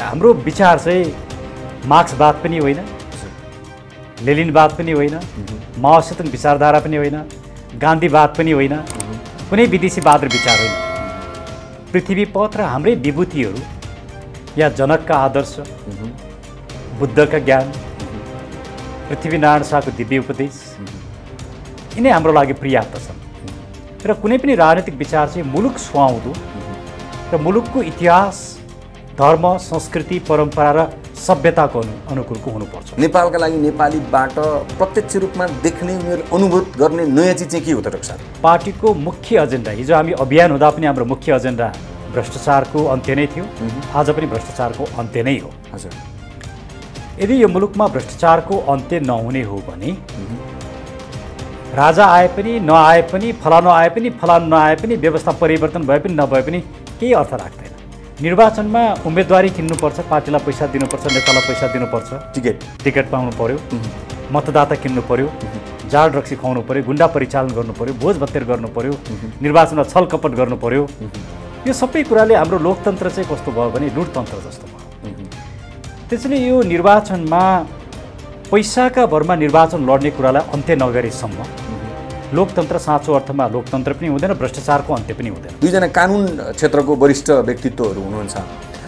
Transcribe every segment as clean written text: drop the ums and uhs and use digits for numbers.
हाम्रो विचार चाहिँ मार्क्सवाद पनि होइन, लेनिनवाद पनि होइन, माओसेतुङ विचारधारा पनि होइन, गान्धीवाद पनि होइन, कुनै विदेशीवाद र विचार होइन। पृथ्वीपथ र हाम्रै विभूतिहरू या जनकका आदर्श, बुद्धका ज्ञान, पृथ्वीनारायण शाहको दिव्य उपदेश यिनै हाम्रो लागि पर्याप्त छन्। र कुनै पनि राजनीतिक विचार चाहिँ मुलुक सुहाउँदो र मुलुकको इतिहास, धर्म, संस्कृति, परम्परा र सभ्यताको अनुकूलको हुनुपर्छ। नेपालका लागि नेपालीबाट प्रत्यक्ष रूपमा देख्ने, उनीहरूले अनुभव गर्ने नयाँ चिज चाहिँ के हो त डाक्टर साहब? पार्टीको मुख्य एजेन्डा, हिजो हामी अभियान हुँदा पनि हाम्रो मुख्य एजेन्डा भ्रष्टाचारको अन्त्य नै थियो, आज पनि भ्रष्टाचारको अन्त्य नै हो। हजुर, यदि यो मुलुकमा भ्रष्टाचारको अन्त्य नहुने हो भने राजा आए पनि नआए पनि, फलानु आए पनि फलानु नआए पनि, व्यवस्था परिवर्तन भए पनि नभए पनि केही अर्थ राख्दैन। निर्वाचनमा उम्मेदवारी किन्नुपर्छ, पार्टीलाई पैसा दिनुपर्छ, नेतालाई पैसा दिनुपर्छ, टिकट पाउनु पर्यो, मतदाता किन्नु पर्यो, जाल रक्सी खुवाउनु पर्यो, गुन्डा परिचालन गर्नु पर्यो, भोज भत्तेर गर्नु पर्यो, निर्वाचनमा छलकपट गर्नु पर्यो। यो सबै कुराले हाम्रो लोकतन्त्र चाहिँ कस्तो भयो भने लुटतन्त्र जस्तो भयो। त्यसैले यो निर्वाचनमा पैसाका भरमा निर्वाचन लड्ने कुरालाई अन्त्य नगरेसम्म लोकतन्त्र साँचो अर्थमा लोकतन्त्र पनि हुँदैन, भ्रष्टाचारको अन्त्य पनि हुँदैन। दुईजना कानुन क्षेत्रको वरिष्ठ व्यक्तित्वहरू हुनुहुन्छ,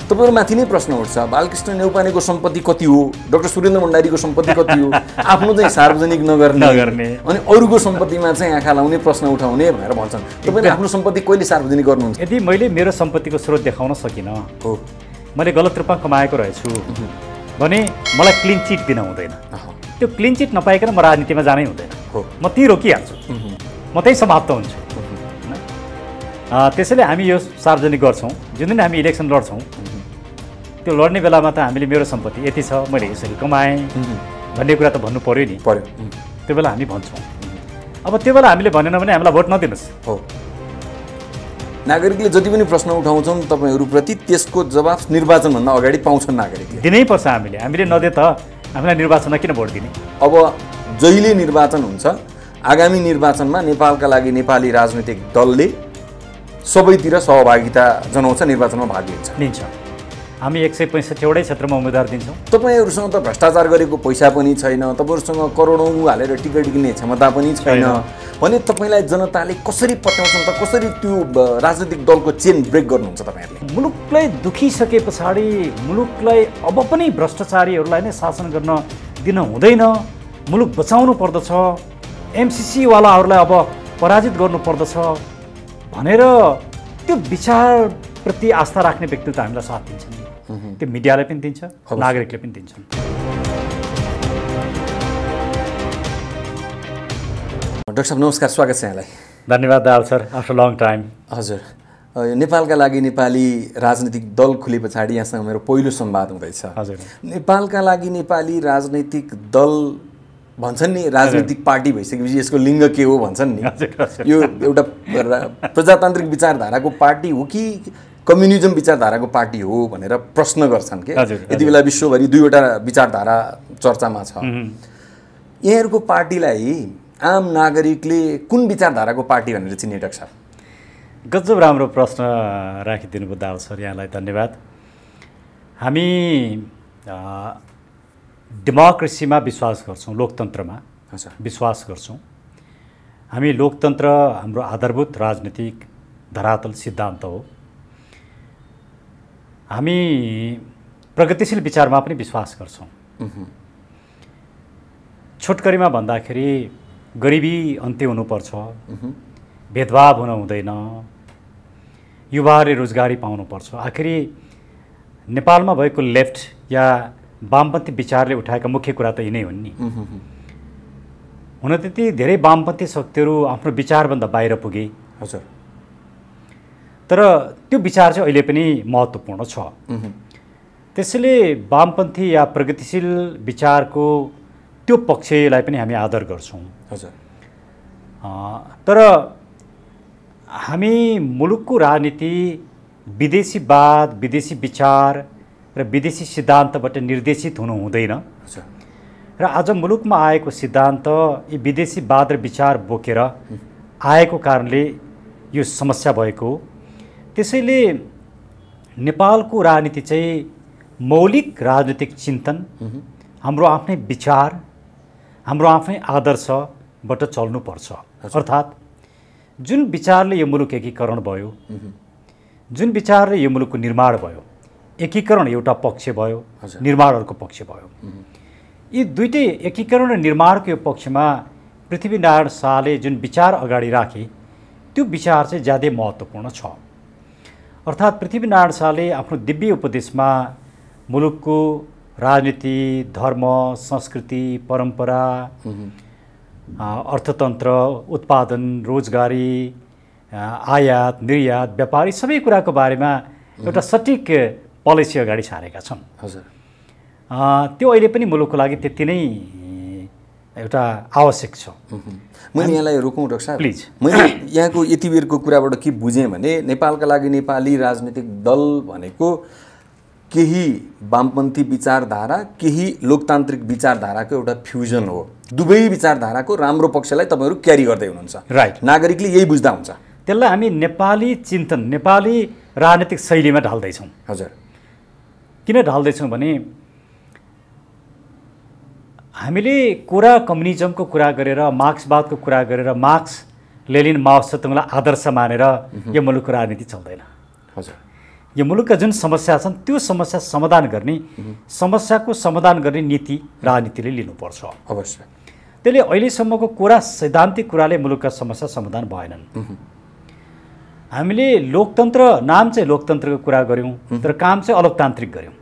तपाईँहरूमाथि नै प्रश्न उठ्छ, बालकृष्ण नेउपानेको सम्पत्ति कति हो, डाक्टर सुरेन्द्र भण्डारीको सम्पत्ति कति हो, आफ्नो चाहिँ सार्वजनिक नगर्ने अनि अरूको सम्पत्तिमा चाहिँ आँखा लाउने, प्रश्न उठाउने भनेर भन्छन्। तपाईँले आफ्नो सम्पत्ति कहिले सार्वजनिक गर्नुहुन्छ? यदि मैले मेरो सम्पत्तिको स्रोत देखाउन सकिनँ, हो मैले गलत रूपमा कमाएको रहेछु भने मलाई क्लिन चिट दिन हुँदैन। त्यो क्लिन चिट नपाइकन म राजनीतिमा जानै हुँदैन, म त्यहीँ रोकिहाल्छु, म त्यहीँ समाप्त हुन्छु। त्यसैले हामी यो सार्वजनिक गर्छौँ। जुन दिन हामी इलेक्सन लड्छौँ त्यो लड्ने बेलामा त हामीले मेरो सम्पत्ति यति छ, मैले यसरी कमाएँ भन्ने कुरा त भन्नु पऱ्यो नि, त्यो बेला हामी भन्छौँ। अब त्यो बेला हामीले भनेन भने हामीलाई भोट नदिनुहोस्। हो, नागरिकले जति पनि प्रश्न उठाउँछन् तपाईँहरूप्रति त्यसको जवाफ निर्वाचनभन्दा अगाडि पाउँछन् नागरिकले, दिनैपर्छ। हामीले नदिए त हामीलाई निर्वाचनमा किन भोट दिने? अब जहिले निर्वाचन हुन्छ, आगामी निर्वाचनमा नेपालका लागि नेपाली राजनैतिक दलले सबैतिर सहभागिता जनाउँछ, निर्वाचनमा भाग लिन्छ। हामी 165वटै क्षेत्रमा उम्मेदवार दिन्छौँ। तपाईँहरूसँग त भ्रष्टाचार गरेको पैसा पनि छैन, तपाईँहरूसँग करोडौँ हालेर टिकट किन्ने क्षमता पनि छैन भने तपाईँलाई जनताले कसरी पत्याउँछन् त? कसरी त्यो राजनीतिक दलको चेन ब्रेक गर्नुहुन्छ तपाईँहरूले? मुलुकलाई दुखिसके पछाडि मुलुकलाई अब पनि भ्रष्टाचारीहरूलाई नै शासन गर्न दिन हुँदैन, मुलुक बचाउनु पर्दछ, एमसिसीवालाहरूलाई अब पराजित गर्नु पर्दछ भनेर त्यो विचारप्रति आस्था राख्ने व्यक्ति त हामीलाई साथ दिन्छ नि। त्यो मिडियाले पनि दिन्छ, नागरिकले पनि दिन्छन्। डाक्टर साहब नमस्कार, स्वागत छ यहाँलाई। धन्यवाद दाल सर, आफ्टर लङ टाइम। हजुर, नेपालका लागि नेपाली राजनीतिक दल खुले पछाडि यहाँसँग मेरो पहिलो संवाद हुँदैछ। हजुर, नेपालका लागि नेपाली राजनैतिक दल भन्छन् नि, राजनीतिक पार्टी भइसकेपछि यसको लिङ्ग के हो भन्छन् नि, यो एउटा प्रजातान्त्रिक विचारधाराको पार्टी हो कि कम्युनिजम विचारधाराको पार्टी हो भनेर प्रश्न गर्छन् के? यति बेला विश्वभरि दुईवटा विचारधारा चर्चामा छ। यहाँहरूको पार्टीलाई आम नागरिकले कुन विचारधाराको पार्टी भनेर चिन्ने डाक्टर साहब? गजब राम्रो प्रश्न राखिदिनु भयो दाल सर, यहाँलाई धन्यवाद। हामी डेमोक्रेसीमा विश्वास गर्छौँ, लोकतन्त्रमा विश्वास गर्छौँ। हामी लोकतन्त्र हाम्रो आधारभूत राजनीतिक धरातल सिद्धान्त हो। हामी प्रगतिशील विचारमा पनि विश्वास गर्छौँ। छोटकरीमा भन्दाखेरि गरिबी अन्त्य हुनुपर्छ, भेदभाव हुन हुँदैन, युवाहरूले रोजगारी पाउनुपर्छ। आखिरी नेपालमा भएको लेफ्ट या वामपन्थी विचारले उठाएका मुख्य कुरा त यिनै हुन् नि। हुन त ती धेरै वामपन्थी शक्तिहरू आफ्नो विचारभन्दा बाहिर पुगे, हजुर, तर त्यो विचार चाहिँ अहिले पनि महत्त्वपूर्ण छ। त्यसैले वामपन्थी या प्रगतिशील विचारको त्यो पक्षलाई पनि हामी आदर गर्छौँ। हजुर, तर हामी मुलुकको राजनीति विदेशीवाद, विदेशी विचार र विदेशी सिद्धान्तबाट निर्देशित हुनु हुँदैन। र आज मुलुकमा आएको सिद्धान्त यी विदेशीवाद र विचार बोकेर आएको कारणले यो समस्या भएको। त्यसैले नेपालको राजनीति चाहिँ मौलिक राजनीतिक चिन्तन, हाम्रो आफ्नै विचार, हाम्रो आफ्नै आदर्शबाट चल्नुपर्छ। अर्थात् जुन विचारले यो मुलुक एकीकरण भयो, जुन विचारले यो मुलुकको निर्माण भयो, एकीकरण एउटा पक्ष भयो, निर्माण अर्को पक्ष भयो। यी दुईटै एकीकरण र निर्माणको यो पक्षमा पृथ्वीनारायण शाहले जुन विचार अगाडि राखे त्यो विचार चाहिँ ज्यादै महत्त्वपूर्ण छ। अर्थात् पृथ्वीनारायण शाहले आफ्नो दिव्य उपदेशमा मुलुकको राजनीति, धर्म, संस्कृति, परम्परा, अर्थतन्त्र, उत्पादन, रोजगारी, आयात, निर्यात, व्यापार, सबै कुराको बारेमा एउटा सटिक पोलिसी अगाडि सारेका छन्। हजुर, त्यो अहिले पनि मुलुकको लागि त्यति नै एउटा आवश्यक छ। मैले यहाँलाई रोकौँ डाक्टर साहब, प्लिज। मैले यहाँको यति बेरको कुराबाट के बुझेँ भने नेपालका लागि नेपाली राजनीतिक दल भनेको केही वामपन्थी विचारधारा, केही लोकतान्त्रिक विचारधाराको एउटा फ्युजन हो। दुवै विचारधाराको राम्रो पक्षलाई तपाईँहरू क्यारी गर्दै हुनुहुन्छ। राइट। नागरिकले यही बुझ्दा हुन्छ। त्यसलाई हामी नेपाली चिन्तन, नेपाली राजनीतिक शैलीमा ढाल्दैछौँ। हजुर। किन ढाल्दैछौँ भने हामीले कुरा कम्युनिजमको कुरा गरेर, मार्क्सवादको कुरा गरेर, मार्क्स, लेनिन, माओ त्से-तुङलाई आदर्श मानेर यो मुलुकको राजनीति चल्दैन। हजुर। यो मुलुकका जुन समस्या छन् त्यो समस्या समाधान गर्ने, समस्याको समाधान गर्ने नीति राजनीतिले लिनुपर्छ। अवश्य। त्यसले अहिलेसम्मको कुरा, सैद्धान्तिक कुराले मुलुकका समस्या समाधान भएनन्। हामीले लोकतन्त्र, नाम चाहिँ लोकतन्त्रको कुरा गऱ्यौँ तर काम चाहिँ अलोकतान्त्रिक गऱ्यौँ।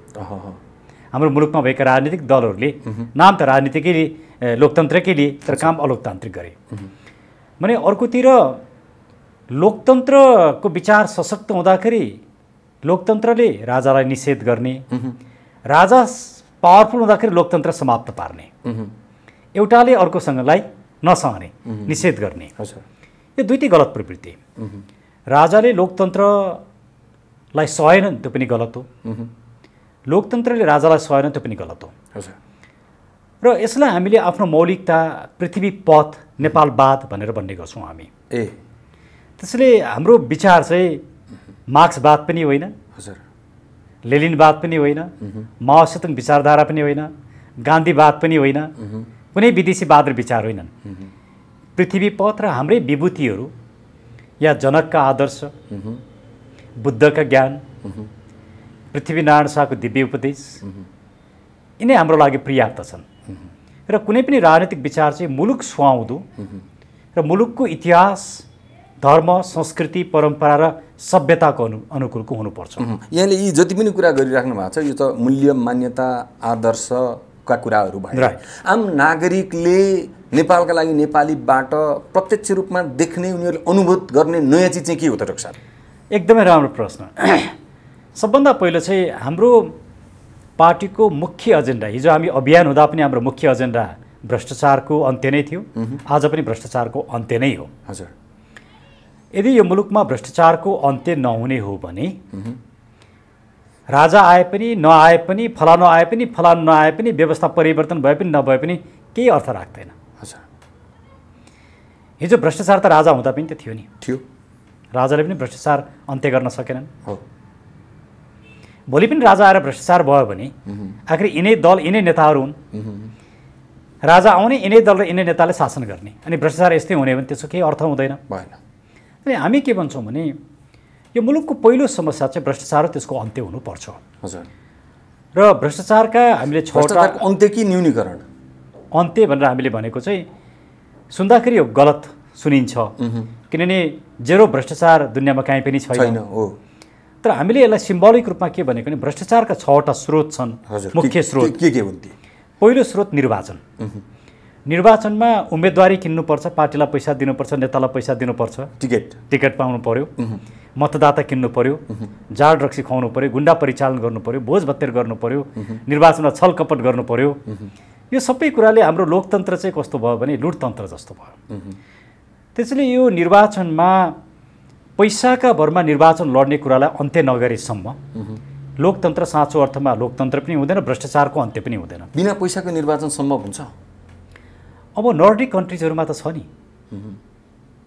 हाम्रो मुलुकमा भएका राजनीतिक दलहरूले नाम त राजनीतिकै लोकतन्त्रकै लिए तर काम अलोकतान्त्रिक गरे भने अर्कोतिर लोकतन्त्रको विचार सशक्त हुँदाखेरि लोकतन्त्रले राजालाई निषेध गर्ने, राजा पावरफुल हुँदाखेरि लोकतन्त्र समाप्त पार्ने, एउटाले अर्कोसँगलाई नसहने, निषेध गर्ने। यो दुईटै गलत प्रवृत्ति। राजाले लोकतन्त्रलाई सहेनन् त्यो पनि गलत हो, लोकतन्त्रले राजालाई सहेन त्यो पनि गलत हो। र यसलाई हामीले आफ्नो मौलिकता, पृथ्वी पथ, नेपालवाद भनेर भन्ने गर्छौँ हामी। त्यसले हाम्रो विचार चाहिँ मार्क्सवाद पनि होइन, लेनिनवाद पनि होइन, माओ त्से-तुङ विचारधारा पनि होइन, गान्धीवाद पनि होइन, कुनै विदेशीवाद र विचार होइनन्। पृथ्वी पथ र हाम्रै विभूतिहरू या जनकका आदर्श, बुद्धका ज्ञान, पृथ्वीनारायण शाहको दिव्य उपदेश, यिनै हाम्रो लागि पर्याप्त छन्। र कुनै पनि राजनीतिक विचार चाहिँ मुलुक सुहाउँदो र मुलुकको इतिहास, धर्म, संस्कृति, परम्परा र सभ्यताको अनुकूलको हुनुपर्छ। यहाँले यी जति पनि कुरा गरिराख्नु भएको छ यो त मूल्य, मान्यता, आदर्शका कुराहरू भयो। आम नागरिकले नेपालका लागि नेपालीबाट प्रत्यक्ष रूपमा देख्ने, उनीहरूले अनुभूत गर्ने नयाँ चिज चाहिँ के हो त डाक्टर साहब? एकदमै राम्रो प्रश्न। सबभन्दा पहिलो चाहिँ हाम्रो पार्टीको मुख्य एजेन्डा, हिजो हामी अभियान हुँदा पनि हाम्रो मुख्य एजेन्डा भ्रष्टाचारको अन्त्य नै थियो, आज पनि भ्रष्टाचारको अन्त्य नै हो। हजुर। यदि यो मुलुकमा भ्रष्टाचारको अन्त्य नहुने हो भने राजा आए पनि नआए पनि, फलानु आए पनि फलानु नआए पनि, व्यवस्था परिवर्तन भए पनि नभए पनि केही अर्थ राख्दैन। हजुर। हिजो भ्रष्टाचार त राजा हुँदा पनि त थियो नि, थियो। राजाले पनि भ्रष्टाचार अन्त्य गर्न सकेनन्। हो। भोलि पनि राजा आएर भ्रष्टाचार भयो भने आखिर यिनै दल, यिनै नेताहरू हुन्। राजा आउने, यिनै दल र यिनै नेताले शासन गर्ने, अनि भ्रष्टाचार यस्तै हुने भने त्यसको केही अर्थ हुँदैन। भएन। अनि हामी के भन्छौँ भने यो मुलुकको पहिलो समस्या चाहिँ भ्रष्टाचार, त्यसको अन्त्य हुनुपर्छ। हजुर। र भ्रष्टाचारका हामीले छवटा अन्त्य कि न्यूनीकरण, अन्त्य भनेर हामीले भनेको चाहिँ सुन्दाखेरि यो गलत सुनिन्छ, किनभने जेरो भ्रष्टाचार दुनियाँमा कहीँ पनि छैन। हो। तर हामीले यसलाई सिम्बोलिक रूपमा के भनेको भने भ्रष्टाचारका छवटा स्रोत छन्। मुख्य स्रोत के हुन् ती? पहिलो स्रोत निर्वाचन। निर्वाचनमा उम्मेदवारी किन्नुपर्छ, पार्टीलाई पैसा दिनुपर्छ, नेतालाई पैसा दिनुपर्छ, टिकट पाउनु पर्यो, मतदाता किन्नु पर्यो, जाड रक्सी खुवाउनु पर्यो, गुन्डा परिचालन गर्नु पर्यो, भोज भत्तेर गर्नु पर्यो, निर्वाचनमा छलकपट गर्नु पर्यो। यो सबै कुराले हाम्रो लोकतन्त्र चाहिँ कस्तो भयो भने लुटतन्त्र जस्तो भयो। त्यसैले यो निर्वाचनमा पैसाका भरमा निर्वाचन लड्ने कुरालाई अन्त्य नगरेसम्म लोकतन्त्र साँचो अर्थमा लोकतन्त्र पनि हुँदैन, भ्रष्टाचारको अन्त्य पनि हुँदैन। बिना पैसाको निर्वाचन सम्भव हुन्छ? अब नर्डिक कन्ट्रिजहरूमा त छ नि,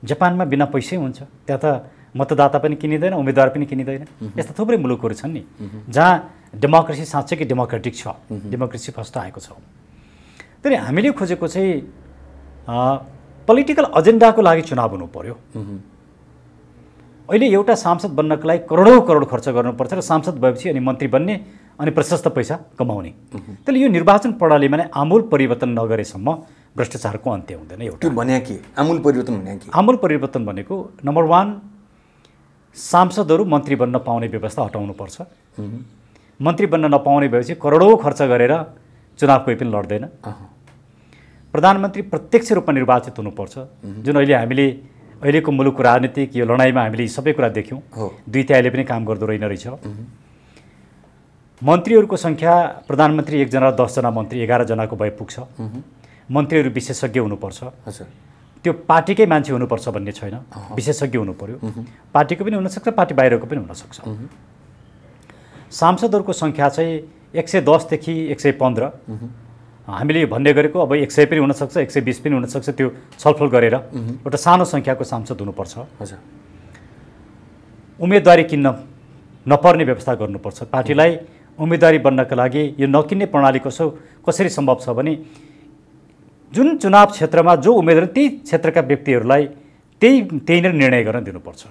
जापानमा बिना पैसै हुन्छ, त्यहाँ त मतदाता पनि किनिँदैन, उम्मेदवार पनि किनिँदैन। यस्ता थुप्रै मुलुकहरू छन् नि जहाँ डेमोक्रेसी साँच्चैकै डेमोक्रेटिक छ, डेमोक्रेसी फर्स्ट आएको छ। तर हामीले खोजेको चाहिँ पोलिटिकल एजेन्डाको लागि चुनाव हुनु पर्यो। अहिले एउटा सांसद बन्नको लागि करोडौँ करोड खर्च गर्नुपर्छ र सांसद भएपछि अनि मन्त्री बन्ने अनि प्रशस्त पैसा कमाउने। त्यसले यो निर्वाचन प्रणालीमा नै आमूल परिवर्तन नगरेसम्म भ्रष्टाचारको अन्त्य हुँदैन। एउटा भने के आमूल परिवर्तन भने के? आमूल परिवर्तन भनेको नम्बर 1 सांसदहरू मन्त्री बन्न पाउने व्यवस्था हटाउनुपर्छ। मन्त्री बन्न नपाउने भएपछि करोडौँ खर्च गरेर चुनाव कोही पनि लड्दैन। प्रधानमन्त्री प्रत्यक्ष रूपमा निर्वाचित हुनुपर्छ, जुन अहिले हामीले अहिलेको मुलुकको राजनीतिक यो लडाइँमा हामीले सबै कुरा देख्यौँ। 2/3 पनि काम गर्दो रहेछ। मन्त्रीहरूको सङ्ख्या प्रधानमन्त्री 1 जना 10 जना मन्त्री 11 जनाको भए पुग्छ। मन्त्रीहरू विशेषज्ञ हुनुपर्छ। त्यो पार्टीकै मान्छे हुनुपर्छ भन्ने छैन, विशेषज्ञ हुनु पर्यो। पार्टीको पनि हुनसक्छ, पार्टी बाहिरको पनि हुनसक्छ। सांसदहरूको सङ्ख्या चाहिँ 110 देखि 115 हामीले भन्ने गरेको, अब 100 पनि हुनसक्छ, 120 पनि हुनसक्छ। त्यो छलफल गरेर एउटा सानो सङ्ख्याको सांसद हुनुपर्छ। उम्मेदवारी किन्न नपर्ने व्यवस्था गर्नुपर्छ। पार्टीलाई उम्मेदवारी बन्नका लागि यो नकिन्ने प्रणाली कसरी सम्भव छ भने जुन चुनाव क्षेत्रमा जो उम्मेदवार त्यही क्षेत्रका व्यक्तिहरूलाई त्यही नै निर्णय गर्न दिनुपर्छ।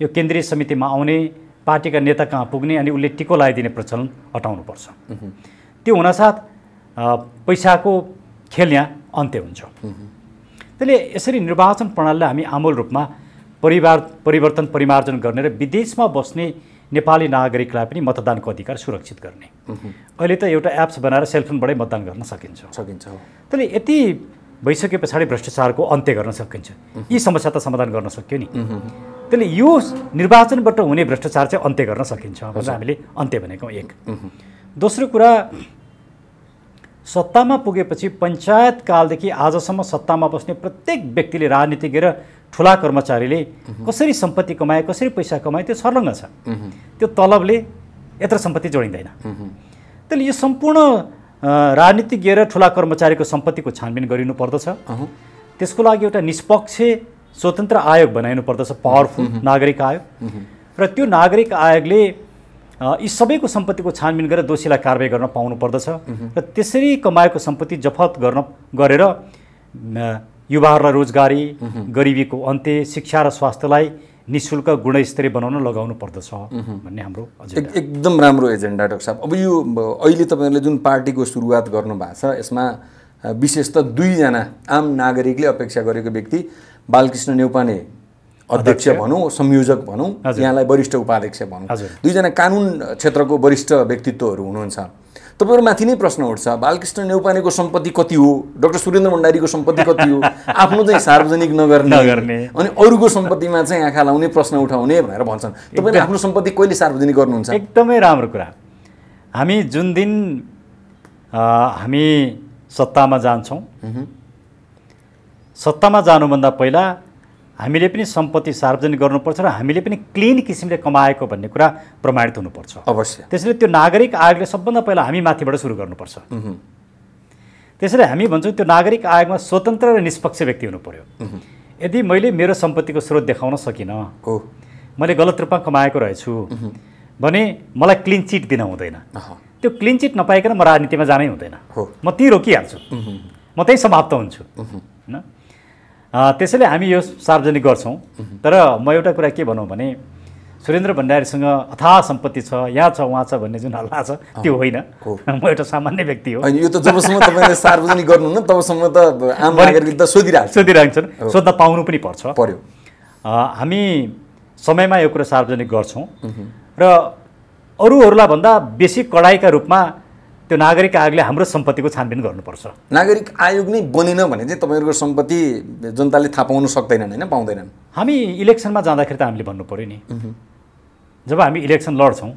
यो केन्द्रीय समितिमा आउने, पार्टीका नेता कहाँ पुग्ने अनि उसले टिको लगाइदिने प्रचलन हटाउनुपर्छ। त्यो हुनासाथ पैसाको खेल यहाँ अन्त्य हुन्छ। त्यसले यसरी निर्वाचन प्रणालीलाई हामी आमूल रूपमा परिवर्तन परिमार्जन गर्ने र विदेशमा बस्ने नेपाली नागरिकलाई पनि मतदानको अधिकार सुरक्षित गर्ने। अहिले त एउटा एप्स बनाएर सेलफोनबाटै मतदान गर्न सकिन्छ। त्यसले यति भइसके पछाडि भ्रष्टाचारको अन्त्य गर्न सकिन्छ। यी समस्या त समाधान गर्न सक्यो नि। त्यसले यो निर्वाचनबाट हुने भ्रष्टाचार चाहिँ अन्त्य गर्न सकिन्छ भनेर हामीले अन्त्य भनेको एक। दोस्रो कुरा, सत्तामा पुगेपछि पञ्चायत कालदेखि आजसम्म सत्तामा बस्ने प्रत्येक व्यक्तिले, राजनीतिज्ञ र ठुला कर्मचारीले कसरी सम्पत्ति कमाए, कसरी पैसा कमाए त्यो सर्लङ्ग छ। त्यो तलबले यत्र सम्पत्ति जोडिँदैन। त्यसले यो सम्पूर्ण राजनीतिज्ञ र ठुला कर्मचारीको सम्पत्तिको छानबिन गरिनु पर्दछ। त्यसको लागि एउटा निष्पक्ष स्वतन्त्र आयोग बनाइनु पर्दछ, पावरफुल नागरिक आयोग। र त्यो नागरिक आयोगले यी सबैको सम्पत्तिको छानबिन गरेर दोषीलाई कारबाही गर्न पाउनु पर्दछ। र त्यसरी कमाएको सम्पत्ति जफत गरेर युवाहरूलाई रोजगारी, गरिबीको अन्त्य, शिक्षा र स्वास्थ्यलाई निःशुल्क गुणस्तरीय बनाउन लगाउनु पर्दछ भन्ने हाम्रो एजेन्डा। एकदम राम्रो एजेन्डा डाक्टर साहब। अब यो अहिले तपाईँहरूले जुन पार्टीको सुरुवात गर्नुभएको छ, यसमा विशेष त 2 जना आम नागरिकले अपेक्षा गरेको व्यक्ति, बालकृष्ण न्यौपाने अध्यक्ष भनौँ, संयोजक भनौँ, यहाँलाई वरिष्ठ उपाध्यक्ष भनौँ, 2 जना कानुन क्षेत्रको वरिष्ठ व्यक्तित्वहरू हुनुहुन्छ। तपाईँहरूमाथि नै प्रश्न उठ्छ, बालकृष्ण न्यौपानेको सम्पत्ति कति हो, डाक्टर सुरेन्द्र भण्डारीको सम्पत्ति कति हो, आफ्नो चाहिँ सार्वजनिक नगर्ने अनि अरूको सम्पत्तिमा चाहिँ आँखा लाउने, प्रश्न उठाउने भनेर भन्छन्। तपाईँले आफ्नो सम्पत्ति कहिले सार्वजनिक गर्नुहुन्छ? एकदमै राम्रो कुरा। हामी जुन दिन हामी सत्तामा जान्छौँ, सत्तामा जानुभन्दा पहिला हामीले पनि सम्पत्ति सार्वजनिक गर्नुपर्छ र हामीले पनि क्लिन किसिमले कमाएको भन्ने कुरा प्रमाणित हुनुपर्छ। अवश्य। त्यसैले त्यो नागरिक आयोगले सबभन्दा पहिला हामी माथिबाट सुरु गर्नुपर्छ। त्यसैले हामी भन्छौँ त्यो नागरिक आयोगमा स्वतन्त्र र निष्पक्ष व्यक्ति हुनु पर्यो। यदि मैले मेरो सम्पत्तिको स्रोत देखाउन सकिनँ, मैले गलत रूपमा कमाएको रहेछु भने मलाई क्लिन चिट दिन हुँदैन। त्यो क्लिन चिट नपाइकन म राजनीतिमा जानै हुँदैन। म त्यहीँ रोकिहाल्छु, म त्यहीँ समाप्त हुन्छु होइन। त्यसैले हामी यो सार्वजनिक गर्छौँ। तर म एउटा कुरा के भनौँ भने सुरेन्द्र भण्डारीसँग अथाह सम्पत्ति छ, यहाँ छ, उहाँ छ भन्ने जुन हल्ला छ त्यो होइन। म एउटा सामान्य व्यक्ति हो। यो त जबसम्म तपाईँले सार्वजनिक गर्नुहुन्न तबसम्म त आम नागरिकले त सोधिरहन्छन्, सोध्न पाउनु पनि पर्यो। हामी समयमा यो कुरा सार्वजनिक गर्छौँ र अरूहरूलाई भन्दा बेसी कडाइका रूपमा त्यो नागरिक आयोगले हाम्रो सम्पत्तिको छानबिन गर्नुपर्छ। नागरिक आयोग नै बनेन भने चाहिँ तपाईँहरूको सम्पत्ति जनताले थाहा पाउन सक्दैनन् होइन, पाउँदैनन्। हामी इलेक्सनमा जाँदाखेरि त हामीले भन्नु पर्यो नि। जब हामी इलेक्सन लड्छौँ,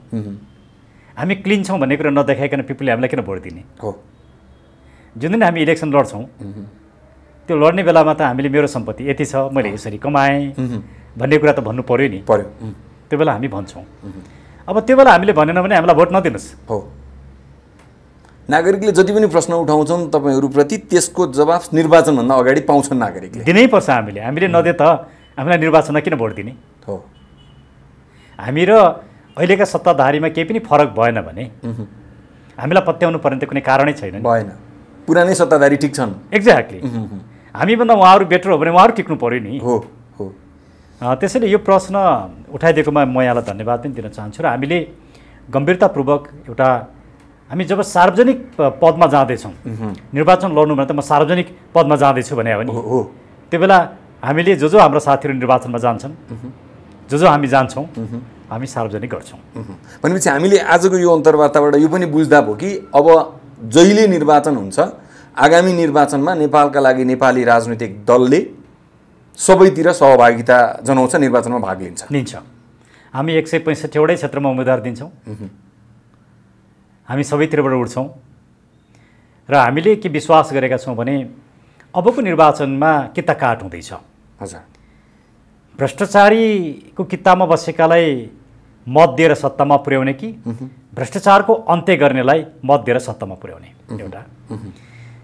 हामी क्लिन छौँ भन्ने कुरा नदेखाइकन पिपुलले हामीलाई किन भोट दिने हो? जुन दिन हामी इलेक्सन लड्छौँ त्यो लड्ने बेलामा त हामीले मेरो सम्पत्ति यति छ, मैले यसरी कमाएँ भन्ने कुरा त भन्नु पर्यो नि। त्यो बेला हामी भन्छौँ। अब त्यो बेला हामीले भनेन भने हामीलाई भोट नदिनुहोस् हो। नागरिकले जति पनि प्रश्न उठाउँछन् तपाईँहरूप्रति त्यसको जवाफ निर्वाचनभन्दा अगाडि पाउँछन् नागरिकले। दिनैपर्छ। हामीले नदिए त हामीलाई निर्वाचनमा किन भोट दिने हो? हामी र अहिलेका सत्ताधारीमा केही पनि फरक भएन भने हामीलाई पत्याउनु पर्ने त कुनै कारणै छैन। भएन, पुरानै सत्ताधारी ठिक छन्। एक्ज्याक्टली, हामीभन्दा उहाँहरू बेटर हो भने उहाँहरू टिक्नु पर्यो नि। हो हो। त्यसैले यो प्रश्न उठाइदिएकोमा म यहाँलाई धन्यवाद पनि दिन चाहन्छु। र हामीले गम्भीरतापूर्वक एउटा हामी जब सार्वजनिक पदमा जाँदैछौँ, निर्वाचन लड्नु भने त म सार्वजनिक पदमा जाँदैछु भने हो नि, त्यो बेला हामीले जो हाम्रो साथीहरू निर्वाचनमा जान्छन्, जो हामी जान्छौँ, हामी सार्वजनिक गर्छौँ। भनेपछि हामीले आजको यो अन्तर्वार्ताबाट यो पनि बुझ्दा भयो कि अब जहिले निर्वाचन हुन्छ, आगामी निर्वाचनमा नेपालका लागि नेपाली राजनीतिक दलले सबैतिर सहभागिता जनाउँछ, निर्वाचनमा भाग लिन्छ। हामी 165वटै क्षेत्रमा उम्मेदवार दिन्छौँ, हामी सबैतिरबाट उठ्छौँ र हामीले के विश्वास गरेका छौँ भने अबको निर्वाचनमा किताकाट हुँदैछ। हजुर, भ्रष्टाचारीको किताबमा बसेकालाई मत दिएर सत्तामा पुर्याउने कि भ्रष्टाचारको अन्त्य गर्नेलाई मत दिएर सत्तामा पुर्याउने, एउटा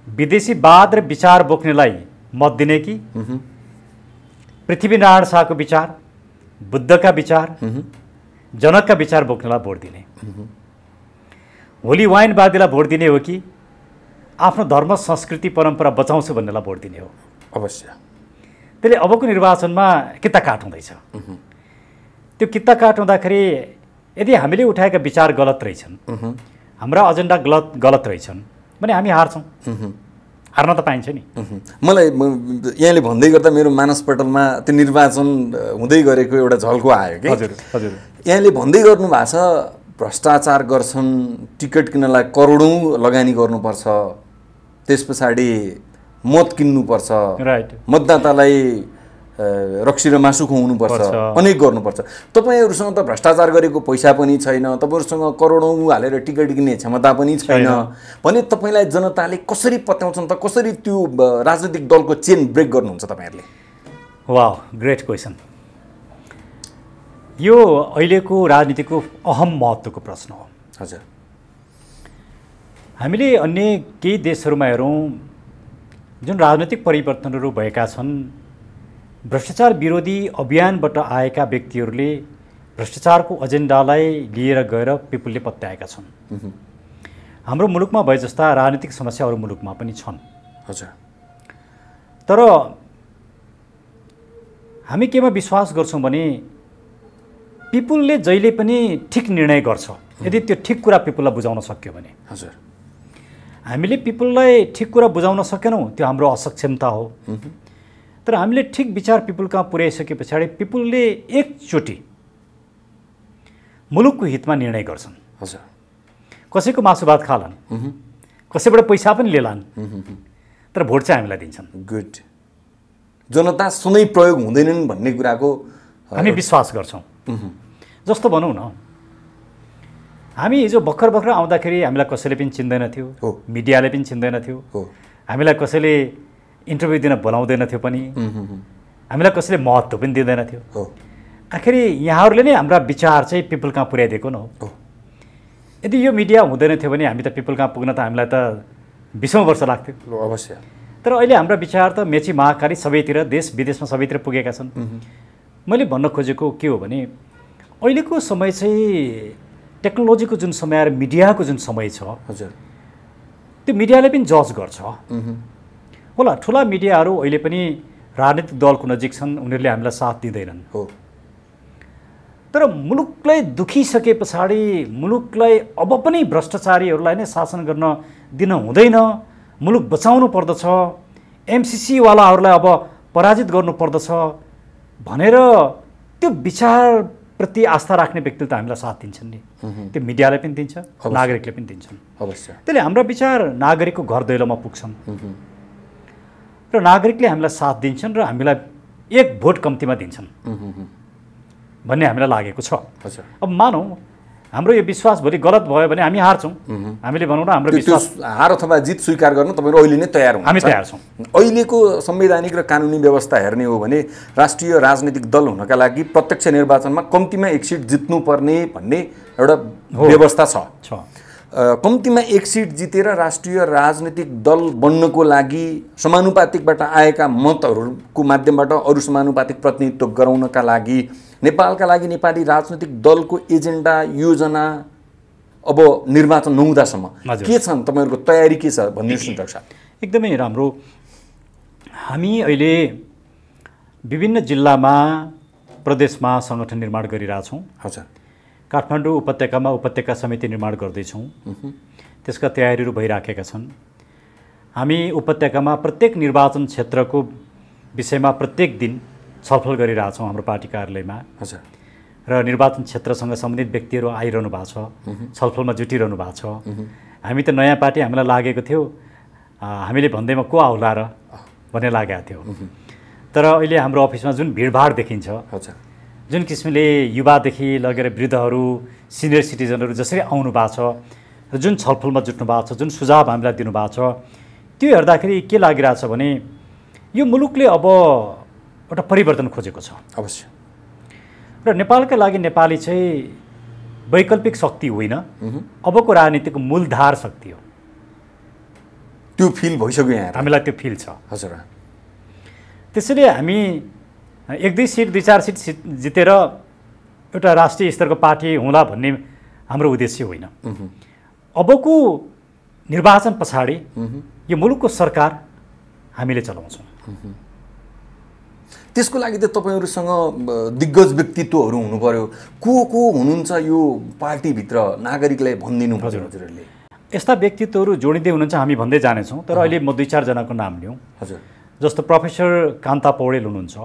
विदेशीवाद र विचार बोक्नेलाई मत दिने कि पृथ्वीनारायण शाहको विचार, बुद्धका विचार, जनकका विचार बोक्नेलाई भोट दिने, होली वाइनवादीलाई भोट दिने हो कि आफ्नो धर्म संस्कृति परम्परा बचाउँछु भन्नेलाई भोट दिने हो। अवश्य। त्यसले अबको निर्वाचनमा किताकाट हुँदैछ। त्यो किताकाट हुँदाखेरि यदि हामीले उठाएका विचार गलत रहेछन्, हाम्रा एजेन्डा गलत रहेछन् भने हामी हार्छौँ। हार्न त पाइन्छ नि। मलाई यहाँले भन्दै गर्दा मेरो मानसपटलमा त्यो निर्वाचन हुँदै गरेको एउटा झल्को आयो कि। हजुर हजुर। यहाँले भन्दै गर्नु भएको छ भ्रष्टाचार गर्छन्, टिकट किन्नलाई करोडौँ लगानी गर्नुपर्छ, त्यस पछाडि मत किन्नुपर्छ, राइट, मतदातालाई रक्सी र मासु खुवाउनुपर्छ, अनेक गर्नुपर्छ। तपाईँहरूसँग त भ्रष्टाचार गरेको पैसा पनि छैन, तपाईँहरूसँग करोडौँ हालेर टिकट किन्ने क्षमता पनि छैन भने तपाईँलाई जनताले कसरी पत्याउँछन् त? कसरी त्यो राजनीतिक दलको चेन ब्रेक गर्नुहुन्छ तपाईँहरूले? वाह, ग्रेट क्वेसन। यो अहिलेको राजनीतिको अहम महत्त्वको प्रश्न हो। हजुर, हामीले अन्य केही देशहरूमा हेरौँ जुन राजनीतिक परिवर्तनहरू भएका छन्, भ्रष्टाचार विरोधी अभियानबाट आएका व्यक्तिहरूले भ्रष्टाचारको एजेन्डालाई लिएर गएर पिपुलले पत्याएका छन्। हाम्रो मुलुकमा भए जस्ता राजनीतिक समस्या अरू मुलुकमा पनि छन्। हजुर, तर हामी केमा विश्वास गर्छौँ भने पिपुलले जहिले पनि ठिक निर्णय गर्छ यदि त्यो ठिक कुरा पिपुललाई बुझाउन सक्यो भने। हजुर, हामीले पिपुललाई ठिक कुरा बुझाउन सकेनौँ, त्यो हाम्रो असक्षमता हो। तर हामीले ठिक विचार पिपुल कहाँ पुर्याइसके पछाडि पिपुलले एकचोटि मुलुकको हितमा निर्णय गर्छन्। हजुर, कसैको मासु भात खालान्, कसैबाट पैसा पनि लेलान्, तर भोट चाहिँ हामीलाई दिन्छन्। गुड। जनता सधैँ प्रयोग हुँदैनन् भन्ने कुराको हामी विश्वास गर्छौँ। जस्तो भनौँ न, हामी हिजो भर्खर आउँदाखेरि हामीलाई कसैले पनि चिन्दैन थियो, मिडियाले पनि चिन्दैन थियो, हामीलाई कसैले इन्टरभ्यू दिन बोलाउँदैन थियो पनि, हामीलाई कसैले महत्त्व पनि दिँदैन थियो। आखिर यहाँहरूले नै हाम्रा विचार चाहिँ पिपुल कहाँ पुर्याइदिएको न हो। यदि यो मिडिया हुँदैन थियो भने हामी त पिपुल कहाँ पुग्न त हामीलाई त 20औं वर्ष लाग्थ्यो। अवश्य। तर अहिले हाम्रा विचार त मेची महाकाली सबैतिर, देश विदेशमा सबैतिर पुगेका छन्। मैले भन्न खोजेको के हो भने अहिलेको समय चाहिँ टेक्नोलोजीको जुन समय र मिडियाको जुन समय छ, हजुर, त्यो मिडियाले पनि जज गर्छ होला। ठुला मिडियाहरू अहिले पनि राजनीतिक दलको नजिक छन्, उनीहरूले हामीलाई साथ दिँदैनन्। हो। तर मुलुकलाई दुखिसके पछाडि मुलुकलाई अब पनि भ्रष्टाचारीहरूलाई नै शासन गर्न दिन हुँदैन, मुलुक बचाउनु पर्दछ, एमसिसीवालाहरूलाई अब पराजित गर्नुपर्दछ भनेर त्यो विचारप्रति आस्था राख्ने व्यक्तिले त हामीलाई साथ दिन्छन् नि। त्यो मिडियाले पनि दिन्छ, नागरिकले पनि दिन्छन्। अवश्य। त्यसले हाम्रा विचार नागरिकको घर दैलोमा पुग्छन् र नागरिकले हामीलाई साथ दिन्छन् र हामीलाई 1 भोट कम्तीमा दिन्छन् भन्ने हामीलाई लागेको छ। अब मानौँ हाम्रो यो विश्वास भोलि गलत भयो भने हामी हार्छौँ। हामीले भनौँ न हाम्रो विश्वास हार अथवा जित स्वीकार गर्न तपाईँहरू अहिले नै तयार हुनुहुन्छ? हामी तयार छौँ। अहिलेको संवैधानिक र कानुनी व्यवस्था हेर्ने हो भने राष्ट्रिय राजनीतिक दल हुनका लागि प्रत्यक्ष निर्वाचनमा कम्तीमा 1 सिट जित्नुपर्ने भन्ने एउटा व्यवस्था छ। कम्तीमा एक सिट जितेर राष्ट्रिय राजनीतिक दल बन्नको लागि समानुपातिकबाट आएका मतहरूको माध्यमबाट अरू समानुपातिक प्रतिनिधित्व गराउनका लागि नेपालका लागि नेपाली राजनीतिक दलको एजेन्डा योजना अब निर्वाचन नहुँदासम्म के छन् तपाईँहरूको तयारी के छ भन्नुहोस् न डाक्टर साहब। एकदमै राम्रो। हामी अहिले विभिन्न जिल्लामा प्रदेशमा सङ्गठन निर्माण गरिरहेछौँ। हजुर। काठमाडौँ उपत्यकामा उपत्यका समिति निर्माण गर्दैछौँ। त्यसका तयारीहरू भइराखेका छन्। हामी उपत्यकामा प्रत्येक निर्वाचन क्षेत्रको विषयमा प्रत्येक दिन छलफल गरिरहेछौँ हाम्रो पार्टी कार्यालयमा। हजुर। र निर्वाचन क्षेत्रसँग सम्बन्धित व्यक्तिहरू आइरहनु भएको छ, छलफलमा जुटिरहनु भएको छ। हामी त नयाँ पार्टी हामीलाई लागेको थियो, हामीले भन्दैमा को आउला र भन्ने लागेको थियो। तर अहिले हाम्रो अफिसमा जुन भिडभाड देखिन्छ, जुन किसिमले युवादेखि लगेर वृद्धहरू, सिनियर सिटिजनहरू जसरी आउनु भएको छ र जुन छलफलमा जुट्नु भएको छ, जुन सुझाव हामीलाई दिनुभएको छ, त्यो हेर्दाखेरि के लागिरहेछ भने यो मुलुकले अब एउटा परिवर्तन खोजेको छ। अवश्य। र नेपालका लागि नेपाली चाहिँ वैकल्पिक शक्ति होइन, अबको राजनीतिको मूलधार शक्ति हो। त्यो फिल भइसक्यो यहाँ, हामीलाई त्यो फिल छ। हजुर। त्यसैले हामी एक दुई सिट, दुई चार सिट जितेर एउटा राष्ट्रिय स्तरको पार्टी होला भन्ने हाम्रो उद्देश्य होइन। अबको निर्वाचन पछाडि यो मुलुकको सरकार हामीले चलाउँछौँ। त्यसको लागि त तपाईँहरूसँग दिग्गज व्यक्तित्वहरू हुनु पर्यो। को हुनुहुन्छ यो पार्टीभित्र नागरिकलाई भनिदिनु पर्यो हजुरहरूले। यस्ता व्यक्तित्वहरू जोडिँदै हुनुहुन्छ, हामी भन्दै जानेछौँ। तर अहिले म दुई चारजनाको नाम लिउँ। हजुर। जस्तो प्रोफेसर कान्ता पौडेल हुनुहुन्छ।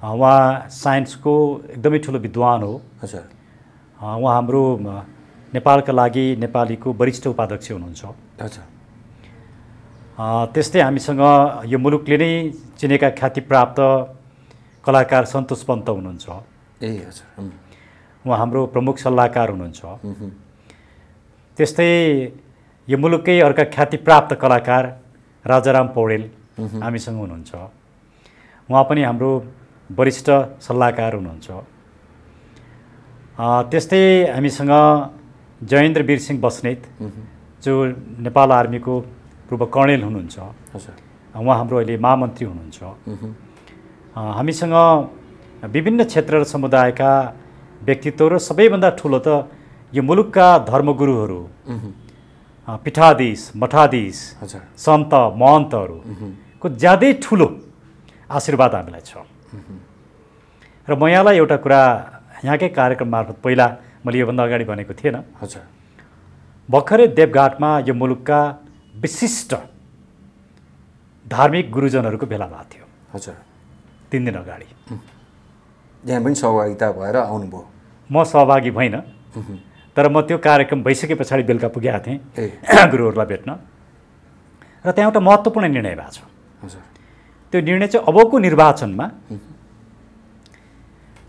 उहाँ साइन्सको एकदमै ठुलो विद्वान हो। हजुर। उहाँ हाम्रो नेपालका लागि नेपालीको वरिष्ठ उपाध्यक्ष हुनुहुन्छ। हजुर। त्यस्तै हामीसँग यो मुलुकले नै चिनेका ख्यातिप्राप्त कलाकार सन्तोष पन्त हुनुहुन्छ। ए हजुर। उहाँ हाम्रो प्रमुख सल्लाहकार हुनुहुन्छ। त्यस्तै यो मुलुककै अर्का ख्यातिप्राप्त कलाकार राजाराम पौडेल हामीसँग हुनुहुन्छ। उहाँ पनि हाम्रो वरिष्ठ सल्लाहकार हुनुहुन्छ। त्यस्तै हामीसँग जयेन्द्र वीरसिंह बस्नेत जो नेपाल आर्मीको पूर्व कर्णेल हुनुहुन्छ। उहाँ हाम्रो अहिले महामन्त्री हुनुहुन्छ। हामीसँग विभिन्न क्षेत्र र समुदायका व्यक्तित्व र सबैभन्दा ठुलो त यो मुलुकका धर्मगुरुहरू, पीठाधीश, मठाधीश, सन्त महन्तहरूको ज्यादै ठुलो आशीर्वाद हामीलाई छ। र म यहाँलाई एउटा कुरा यहाँकै कार्यक्रम मार्फत पहिला मैले योभन्दा अगाडि भनेको थिएन। हजुर। भर्खरै देवघाटमा यो मुलुकका विशिष्ट धार्मिक गुरुजनहरूको भेला भएको थियो। हजुर। 3 दिन अगाडि यहाँ पनि सहभागिता भएर आउनुभयो? म सहभागी भइनँ, तर म त्यो कार्यक्रम भइसके पछाडि बेलुका पुगेको थिएँ गुरुहरूलाई भेट्न। र त्यहाँ एउटा महत्त्वपूर्ण निर्णय भएको छ। हजुर। त्यो निर्णय चाहिँ अबको निर्वाचनमा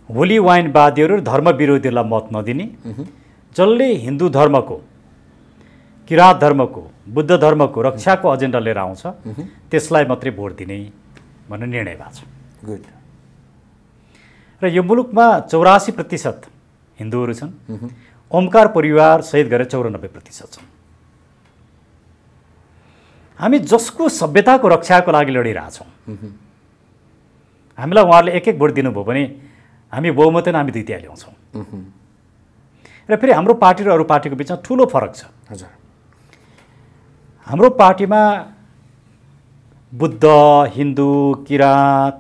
होली वाइनवादीहरू र धर्म विरोधीहरूलाई मत नदिने, जसले हिन्दू धर्मको, किराँत धर्मको, बुद्ध धर्मको रक्षाको एजेन्डा लिएर आउँछ त्यसलाई मात्रै भोट दिने भन्ने निर्णय भएको छ। गुड। र यो मुलुकमा 84% हिन्दूहरू छन्। ओमकार परिवार सहित गरेर 94% छन्। हामी जसको सभ्यताको रक्षाको लागि लडिरहेछौँ, हामीलाई उहाँहरूले एक भोट दिनुभयो भने हामी बहुमतै हामी 2/3 ल्याउँछौँ। र फेरि हाम्रो पार्टी र अरू पार्टीको बिचमा ठुलो फरक छ। हजुर। हाम्रो पार्टीमा बुद्ध, हिन्दू, किराँत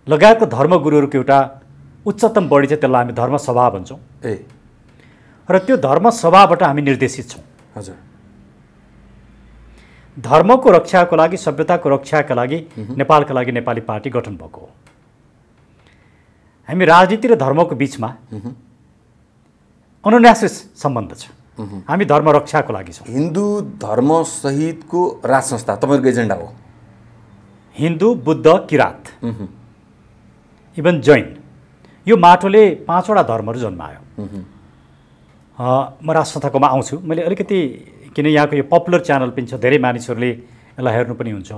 लगायतको धर्मगुरुहरूको एउटा उच्चतम बढी चाहिँ त्यसलाई हामी धर्मसभा भन्छौँ। र त्यो धर्मसभाबाट हामी निर्देशित छौँ। हजुर। धर्मको रक्षाको लागि, सभ्यताको रक्षाका लागि नेपालका लागि नेपाली पार्टी गठन भएको हो। हामी राजनीति र धर्मको बिचमा अनुनासिक सम्बन्ध छ। हामी धर्म रक्षाको लागि छौँ। हिन्दू धर्म सहितको राज संस्था तपाईँहरूको एजेन्डा हो? हिन्दू, बुद्ध, किराँत, इभन जैन, यो माटोले 5वटा धर्महरू जन्मायो। म राज संस्थाकोमा आउँछु। मैले अलिकति, किन यहाँको यो पपुलर च्यानल पनि छ, धेरै मानिसहरूले यसलाई हेर्नु पनि हुन्छ।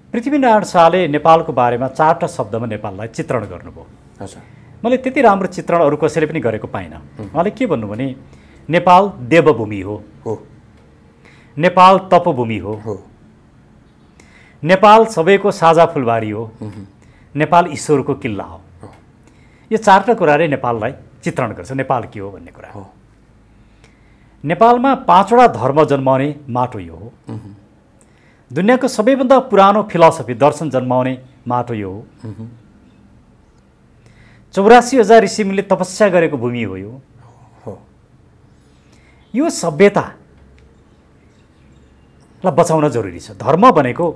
पृथ्वीनारायण शाहले नेपालको बारेमा 4वटा शब्दमा नेपाललाई चित्रण गर्नुभयो। हजुर। मैले त्यति राम्रो चित्रण अरू कसैले पनि गरेको पाइनँ। उहाँले के भन्नु भने नेपाल देवभूमि हो, नेपाल तपभूमि हो, नेपाल सबैको साझा फुलबारी हो, नेपाल ईश्वरको किल्ला हो। यो चारवटा कुराले नेपाललाई चित्रण गर्छ नेपाल के हो भन्ने कुरा हो। नेपालमा 5वटा धर्म जन्माउने माटो यो हो। दुनियाँको सबैभन्दा पुरानो फिलोसफी दर्शन जन्माउने माटो यो हो। 84,000 ऋषिमुनिले तपस्या गरेको भूमि हो यो। यो सभ्यतालाई बचाउन जरुरी छ। धर्म भनेको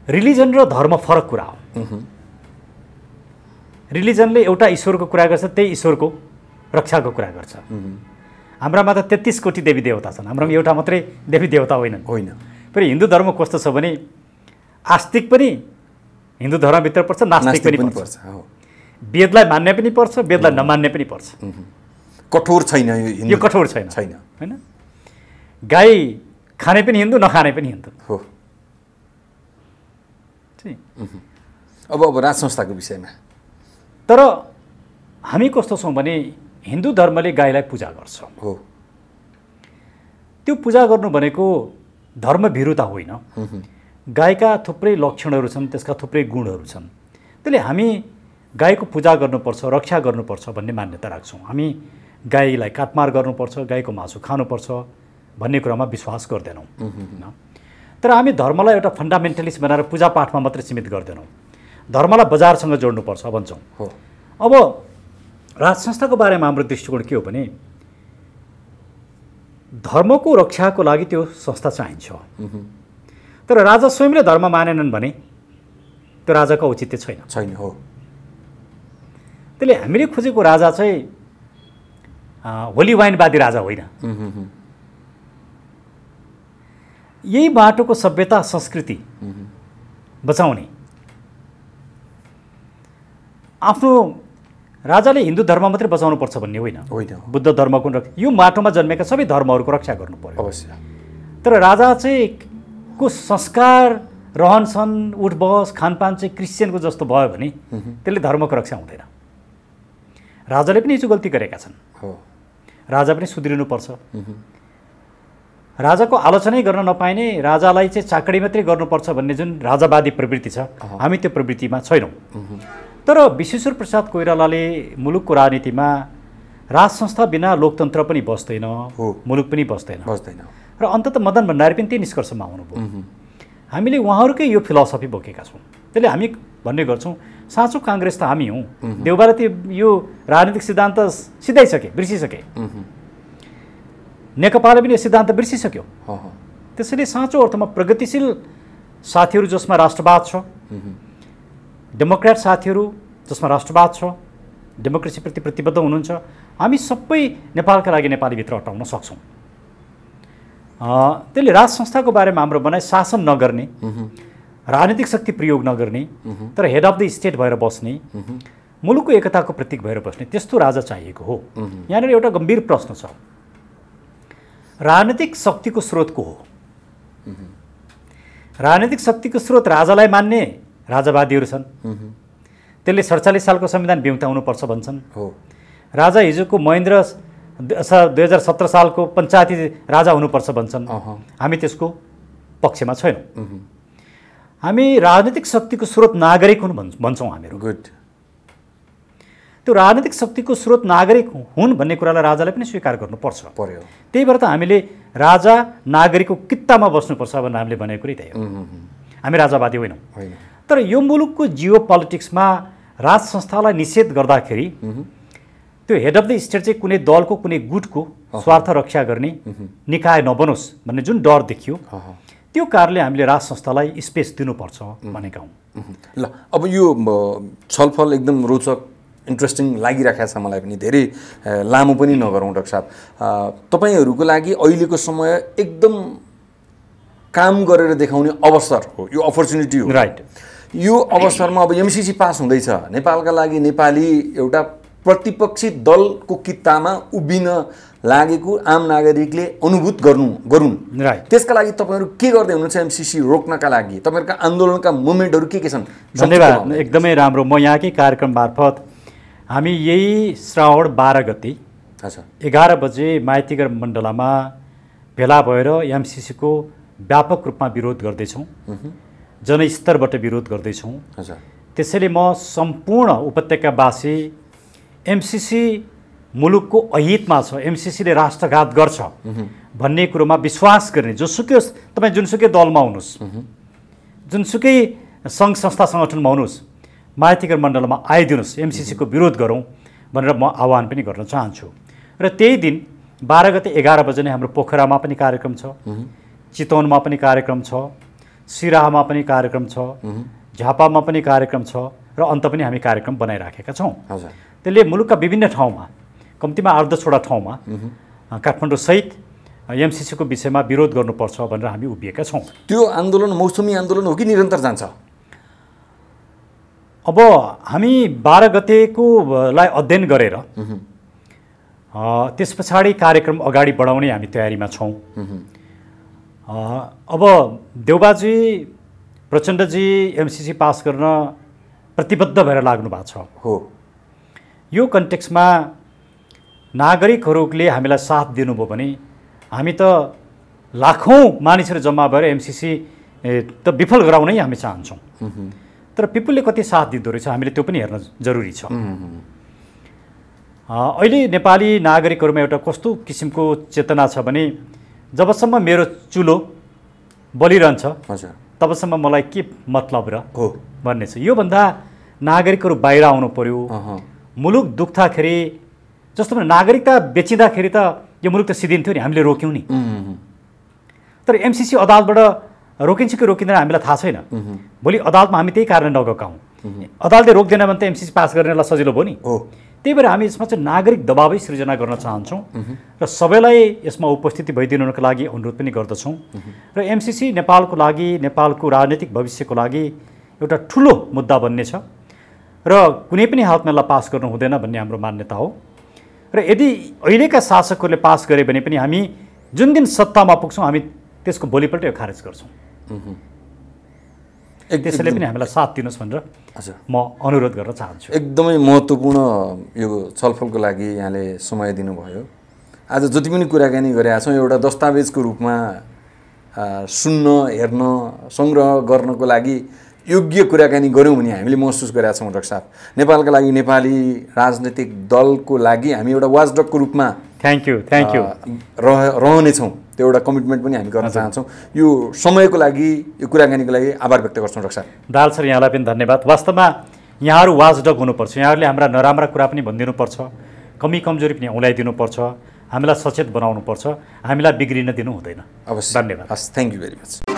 रिलिजन र धर्म फरक कुरा हो। रिलिजनले एउटा ईश्वरको कुरा गर्छ, त्यही ईश्वरको रक्षाको कुरा गर्छ। हाम्रामा त 33 कोटी देवी देवता छन्, हाम्रोमा एउटा मात्रै देवी देवता होइनन्। फेरि हिन्दू धर्म कस्तो छ भने आस्तिक पनि हिन्दू धर्मभित्र पर्छ, नास्तिक पनि पर्छ। वेदलाई मान्ने पनि पर्छ, वेदलाई नमान्ने पनि पर्छ। कठोर छैन यो कठोर छैन हैन। गाई खाने पनि हिन्दू, नखाने पनि हिन्दू हो। अब राज संस्थाको विषयमा तर हामी कस्तो छौँ भने हिन्दू धर्मले गाईलाई पूजा गर्छ हो। त्यो पूजा गर्नु भनेको धर्मभीरुता होइन। गाईका थुप्रै लक्षणहरू छन्, त्यसका थुप्रै गुणहरू छन्। त्यसले हामी गाईको पूजा गर्नुपर्छ, रक्षा गर्नुपर्छ भन्ने मान्यता राख्छौँ। हामी गाईलाई काटमार गर्नुपर्छ, गाईको मासु खानुपर्छ भन्ने कुरामा विश्वास गर्दैनौँ। तर हामी धर्मलाई एउटा फन्डामेन्टलिस्ट बनाएर पूजापाठमा मात्रै सीमित गर्दैनौँ। धर्मलाई बजारसँग जोड्नुपर्छ भन्छौँ। अब राज संस्थाको बारेमा हाम्रो दृष्टिकोण के हो भने धर्मको रक्षाको लागि त्यो संस्था चाहिन्छ। तर राजा स्वयंले धर्म मानेनन् भने त्यो राजाको औचित्य छैन हो। त्यसले हामीले खोजेको राजा चाहिँ होली वाइनवादी राजा होइन। यही बाटोको सभ्यता संस्कृति बचाउने आफ्नो राजाले हिन्दू धर्म मात्रै बचाउनुपर्छ भन्ने होइन। बुद्ध धर्मको यो माटोमा जन्मेका सबै धर्महरूको रक्षा गर्नु पर्यो अवश्य। तर राजा चाहिँ को संस्कार रहनसहन उठबस खानपान चाहिँ क्रिस्चियनको जस्तो भयो भने त्यसले धर्मको रक्षा हुँदैन। राजाले पनि हिजो गल्ती गरेका छन्, राजा पनि सुध्रिनुपर्छ। राजाको आलोचनै गर्न नपाइने, राजालाई चाहिँ चाकडी मात्रै गर्नुपर्छ भन्ने जुन राजावादी प्रवृत्ति छ, हामी त्यो प्रवृत्तिमा छैनौँ। तर विश्वेश्वर प्रसाद कोइरालाले मुलुकको राजनीतिमा राज संस्था बिना लोकतन्त्र पनि बस्दैन, मुलुक पनि बस्दैन र अन्ततः मदन भण्डारी पनि त्यही निष्कर्षमा आउनुभयो। हामीले उहाँहरूकै यो फिलोसफी बोकेका छौँ। त्यसले हामी भन्ने गर्छौँ साँचो काङ्ग्रेस त हामी हौँ। देउबाले त यो राजनीतिक सिद्धान्त सिधाइसके, बिर्सिसके। नेकपाले पनि यो सिद्धान्त बिर्सिसक्यो। त्यसैले साँचो अर्थमा प्रगतिशील साथीहरू जसमा राष्ट्रवाद छ, डेमोक्रेट साथीहरू जसमा राष्ट्रवाद छ, डेमोक्रेसीप्रति प्रतिबद्ध हुनुहुन्छ, हामी सबै नेपालका लागि नेपालीभित्र अटाउन सक्छौँ। त्यसले राज संस्थाको बारेमा हाम्रो भनाइ शासन नगर्ने, राजनीतिक शक्ति प्रयोग नगर्ने, तर हेड अफ द स्टेट भएर बस्ने, मुलुकको एकताको प्रतीक भएर बस्ने त्यस्तो राजा चाहिएको हो। यहाँनिर एउटा गम्भीर प्रश्न छ, राजनीतिक शक्तिको स्रोत को हो? राजनीतिक शक्तिको स्रोत राजालाई मान्ने राजावादीहरू छन्। त्यसले 47 सालको संविधान बिउताउनुपर्छ भन्छन्। राजा हिजोको महेन्द्र 2017 सालको पञ्चायती राजा हुनुपर्छ भन्छन्। हामी त्यसको पक्षमा छैनौँ। हामी राजनीतिक शक्तिको स्रोत नागरिक हुन् भन्छौँ हामीहरू। त्यो राजनीतिक शक्तिको स्रोत नागरिक हुन् भन्ने कुरालाई राजाले पनि स्वीकार गर्नुपर्छ। त्यही भएर त हामीले राजा नागरिकको कित्तामा बस्नुपर्छ भनेर हामीले भनेको कुरै त्यही हो। हामी राजावादी होइनौँ। तर यो मुलुकको जियो पोलिटिक्समा राज संस्थालाई निषेध गर्दाखेरि त्यो हेड अफ द स्टेट चाहिँ कुनै दलको कुनै गुटको स्वार्थ रक्षा गर्ने निकाय नबनोस् भन्ने जुन डर देखियो, त्यो कारणले हामीले राज संस्थालाई स्पेस दिनुपर्छ भनेका हौँ। ल अब यो छलफल एकदम रोचक इन्ट्रेस्टिङ लागिरहेको छ मलाई पनि। धेरै लामो पनि नगरौँ डाक्टर साहब। तपाईँहरूको लागि अहिलेको समय एकदम काम गरेर देखाउने अवसर हो, यो अपर्च्युनिटी हो। राइट। यो अवसरमा अब एमसीसी पास हुँदैछ, नेपालका लागि नेपाली एउटा प्रतिपक्षी दलको कित्तामा उभिन लागेको आम नागरिकले अनुभूत गरून्। राइट। त्यसका लागि तपाईँहरू के गर्दै हुनुहुन्छ एमसीसी रोक्नका लागि? तपाईँहरूका आन्दोलनका मुभमेन्टहरू के छन्? धन्यवाद, एकदमै राम्रो। म यहाँकै कार्यक्रम मार्फत हामी यही श्रावण 12 गते अच्छा 11 बजे माइतीगर मण्डलामा भेला भएर एमसीसीको व्यापक रूपमा विरोध गर्दैछौँ, जनस्तरबाट विरोध गर्दैछौँ। अच्छा त्यसैले म सम्पूर्ण उपत्यकावासी एमसीसी मुलुकको अहितमा छ, एमसीसीले राष्ट्रघात गर्छ भन्ने कुरोमा विश्वास गर्ने, जोसुकै होस्, तपाईँ जुनसुकै दलमा हुनुहोस्, जुनसुकै सङ्घ संस्था सङ्गठनमा हुनुहोस्, माइतीगर मण्डलमा आइदिनुहोस्, एमसीसीको विरोध गरौँ भनेर म आह्वान पनि गर्न चाहन्छु। र त्यही दिन 12 गते 11 बजे नै हाम्रो पोखरामा पनि कार्यक्रम छ, चितवनमा पनि कार्यक्रम छ, सिराहामा पनि कार्यक्रम छ, झापामा पनि कार्यक्रम छ र अन्त पनि हामी कार्यक्रम बनाइराखेका छौँ। त्यसले मुलुकका विभिन्न ठाउँमा, कम्तीमा 8-10वटा ठाउँमा काठमाडौँ सहित एमसीसीको विषयमा विरोध गर्नुपर्छ भनेर हामी उभिएका छौँ। त्यो आन्दोलन मौसमी आन्दोलन हो कि निरन्तर जान्छ? अब हामी 12 गतेकोलाई अध्ययन गरेर त्यस पछाडि कार्यक्रम अगाडि बढाउने हामी तयारीमा छौँ। अब देउबाजी प्रचण्डजी एमसीसी पास गर्न प्रतिबद्ध भएर लाग्नु भएको छ हो। यो कन्टेक्स्टमा नागरिकहरूले हामीलाई साथ दिनुभयो भने हामी त लाखौँ मानिसहरू जम्मा भएर एमसीसी त विफल गराउनै हामी चाहन्छौँ। तर पिपुलले कति साथ दिँदो रहेछ हामीले त्यो पनि हेर्न जरुरी छ। अहिले नेपाली नागरिकहरूमा एउटा कस्तो किसिमको चेतना छ भने जबसम्म मेरो चुलो बलिरहन्छ तबसम्म मलाई के मतलब र भन्ने छ। योभन्दा नागरिकहरू बाहिर आउनु पर्यो। मुलुक दुख्दाखेरि, जस्तो भने नागरिकता बेचिँदाखेरि त यो मुलुक त सिद्धिन्थ्यो नि, हामीले रोक्यौँ नि। तर एमसीसी अदालतबाट रोकिन्छ कि रोकिँदैन हामीलाई थाहा छैन। भोलि अदालतमा हामी त्यही कारण नगएका हौँ, अदालतले रोक्दैन भने त एमसीसी पास गर्नेलाई सजिलो भयो नि। त्यही भएर हामी यसमा चाहिँ नागरिक दबावै सृजना गर्न चाहन्छौँ र सबैलाई यसमा उपस्थिति भइदिनुको लागि अनुरोध पनि गर्दछौँ। र एमसीसी नेपालको लागि, नेपालको राजनीतिक भविष्यको लागि एउटा ठुलो मुद्दा बन्नेछ र कुनै पनि हालतमा यसलाई पास गर्नु हुँदैन भन्ने हाम्रो मान्यता हो। र यदि अहिलेका शासकहरूले पास गरे भने पनि हामी जुन दिन सत्तामा पुग्छौँ हामी त्यसको भोलिपल्ट यो खारेज गर्छौँ। त्यसैले पनि हामीलाई साथ दिनुहोस् भनेर म अनुरोध गर्न चाहन्छु। एकदमै महत्त्वपूर्ण यो छलफलको लागि यहाँले समय दिनुभयो। आज जति पनि कुराकानी गरेका छौँ एउटा दस्तावेजको रूपमा सुन्न, हेर्न, सङ्ग्रह गर्नको लागि योग्य कुराकानी गऱ्यौँ भने हामीले महसुस गरेका छौँ। डाक्टर साहब, नेपालका लागि, नेपाली राजनैतिक दलको लागि हामी एउटा वाचडगको रूपमा थ्याङ्क यू रहनेछौँ। त्यो एउटा कमिटमेन्ट पनि हामी गर्न चाहन्छौँ। यो समयको लागि, यो कुराकानीको लागि आभार व्यक्त गर्छौँ डाक्टर साहब। दाल सर, यहाँलाई पनि धन्यवाद। वास्तवमा यहाँहरू वाचडग हुनुपर्छ, यहाँहरूले हाम्रा नराम्रा कुरा पनि भनिदिनुपर्छ, कमी कमजोरी पनि औँल्याइदिनुपर्छ, हामीलाई सचेत बनाउनुपर्छ, हामीलाई बिग्रिन दिनु हुँदैन। अवश्य। धन्यवाद। Thank you very much.